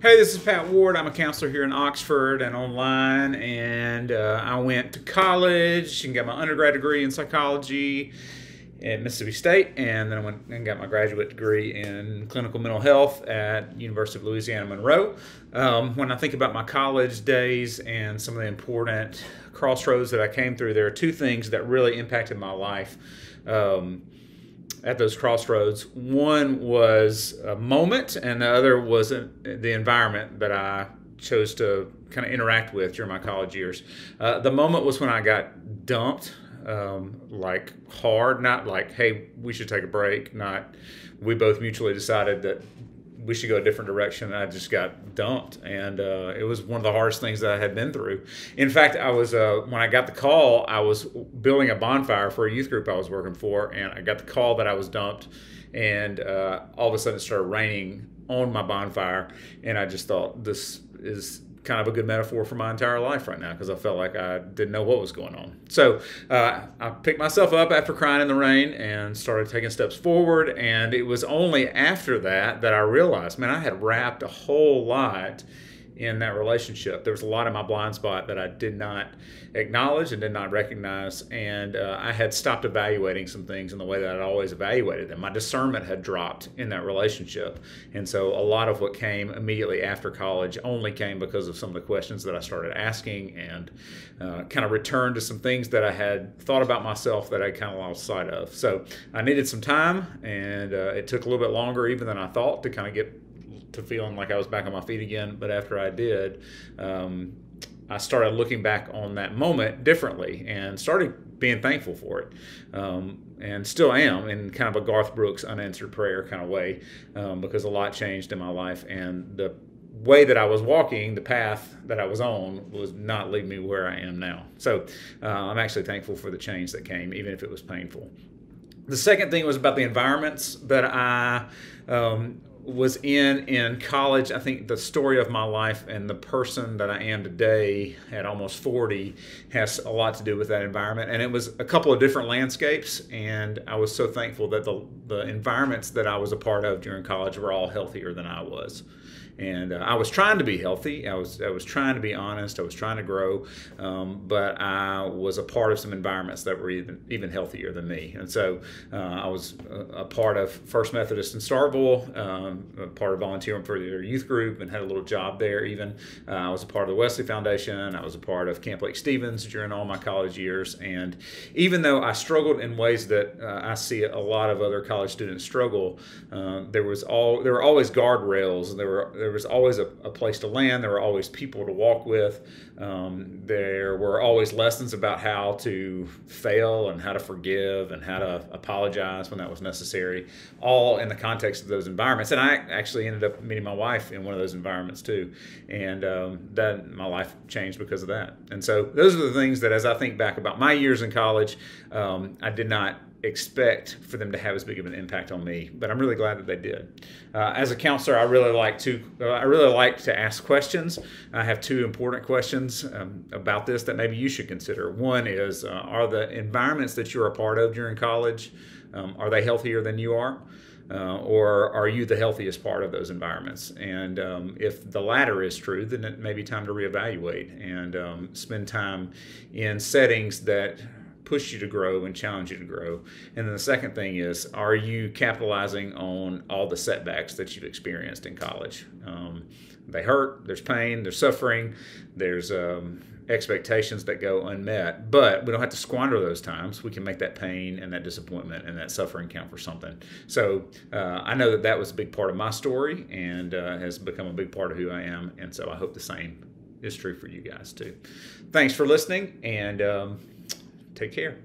Hey, this is Pat Ward. I'm a counselor here in Oxford and online, and I went to college and got my undergrad degree in psychology at Mississippi State, and then I went and got my graduate degree in clinical mental health at University of Louisiana Monroe. When I think about my college days and some of the important crossroads that I came through, there are two things that really impacted my life. At those crossroads. One was a moment, and the other was the environment that I chose to kind of interact with during my college years. The moment was when I got dumped, like hard, not like, hey, we should take a break, not we both mutually decided that we should go a different direction. I just got dumped, and it was one of the hardest things that I had been through. In fact, I was when I got the call, I was building a bonfire for a youth group I was working for, and I got the call that I was dumped, and all of a sudden it started raining on my bonfire, and I just thought, this is kind of a good metaphor for my entire life right now, because I felt like I didn't know what was going on. So I picked myself up after crying in the rain and started taking steps forward, and it was only after that that I realized, man, I had wrapped a whole lot in that relationship. There was a lot in my blind spot that I did not acknowledge and did not recognize, and I had stopped evaluating some things in the way that I'd always evaluated them. My discernment had dropped in that relationship, and so a lot of what came immediately after college only came because of some of the questions that I started asking, and kind of returned to some things that I had thought about myself that I kind of lost sight of. So I needed some time, and it took a little bit longer even than I thought to kind of get to feeling like I was back on my feet again. But after I did, I started looking back on that moment differently and started being thankful for it, and still am in kind of a Garth Brooks unanswered prayer kind of way, because a lot changed in my life, and the way that I was walking, the path that I was on, was not leading me where I am now. So I'm actually thankful for the change that came, even if it was painful. The second thing was about the environments that I was in college. I think the story of my life and the person that I am today at almost 40 has a lot to do with that environment. And it was a couple of different landscapes, and I was so thankful that the environments that I was a part of during college were all healthier than I was. And I was trying to be healthy. I was trying to be honest. I was trying to grow, but I was a part of some environments that were even healthier than me. And so I was a part of First Methodist in Starkville, a part of volunteering for their youth group, and had a little job there. Even I was a part of the Wesley Foundation. I was a part of Camp Lake Stevens during all my college years. And even though I struggled in ways that I see a lot of other college students struggle, there were always guardrails. There was always a place to land. There were always people to walk with. There were always lessons about how to fail and how to forgive and how to apologize when that was necessary, all in the context of those environments. And I actually ended up meeting my wife in one of those environments too. And that my life changed because of that. And so those are the things that, as I think back about my years in college, I did not expect for them to have as big of an impact on me, but I'm really glad that they did. As a counselor, I really like to ask questions. I have two important questions about this that maybe you should consider. One is, are the environments that you're a part of during college, are they healthier than you are? Or are you the healthiest part of those environments? And if the latter is true, then it may be time to reevaluate and spend time in settings that push you to grow and challenge you to grow. And then the second thing is, are you capitalizing on all the setbacks that you've experienced in college? They hurt, there's pain, there's suffering, there's expectations that go unmet, but we don't have to squander those times. We can make that pain and that disappointment and that suffering count for something. So I know that was a big part of my story, and has become a big part of who I am, and so I hope the same is true for you guys too. Thanks for listening, and take care.